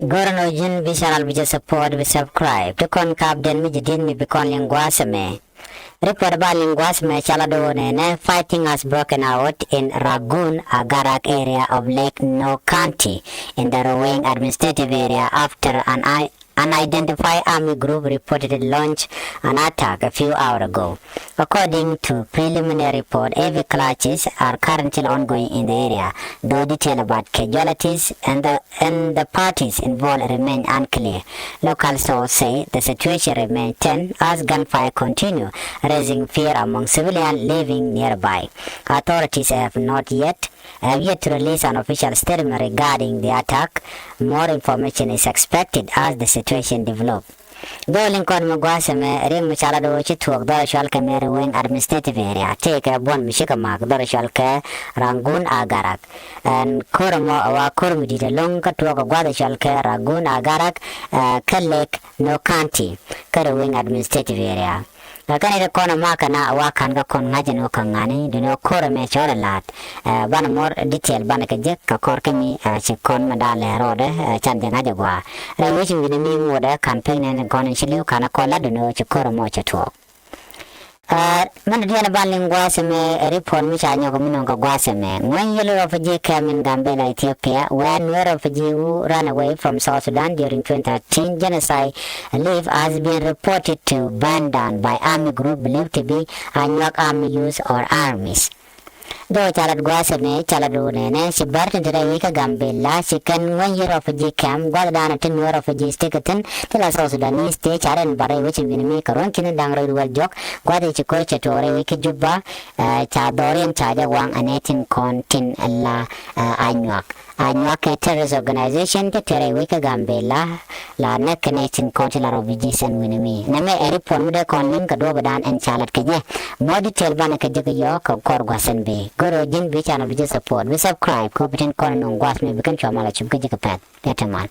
Gorono jin visual bija support we subscribe to con cap den mi jidin mi bikon linguaseme. Report ba linguaseme chalado ne fighting has broken out in Ragun, Agarak area of Lake No County in the Ruweng administrative area after an unidentified army group reportedly launched an attack a few hours ago. According to preliminary report, heavy clashes are currently ongoing in the area, though detail about casualties and the parties involved remain unclear. Local sources say the situation remains tense as gunfire continue, raising fear among civilians living nearby. Authorities have yet to release an official statement regarding the attack. More information is expected as the situation develops. Doling kon magwasame ring machala do chituak dora shalka mere wing administrative area take a bon mishika mak dora shalka Rangun Agarak and Koromo awa Kormudi the long katuak gwada shalka Rangun Agarak Kalek No County Kara wing administrative area. Lakani the corner maka na awakan ga kon ngajan o kangani do no kora me chola lat bana more detail bana ka jek ka kor kemi che kon madale rode chan de ngaja gwa re wichi mi ni moda campaign and kon chilu kana kola do no che kora mo che to man diana ban linguaseme report mi cha nyoko minonga gwaseme when yellow refugee came in Gambella, Ethiopia, when Nuer refugee who ran away from South Sudan during 2013 genocide live has been reported to burned down by army group believed to be nyɔk army use or armies. Do chalad gwaseme chalado nene si bartin today wika Gambella si kan 1 year refugee camp gwada dana tin Nuer refugee stikatan tila South Sudanese state charen bare which winimi karon kin dangro dual jok gwada chi ko chatore wiki juba cha dorian cha wang anetin kon tin alla nyɔk nyɔk terrorist organization te tere wika Gambella la nekenetin kon tila refugee sen winimi name report mude kon nin ka do badan en chalat keje more detail bana keje yo ka kor gwasen be goro jin bi channel bi support we subscribe ko bitin kon non gwas me bikan chama la chum keje ka pat yataman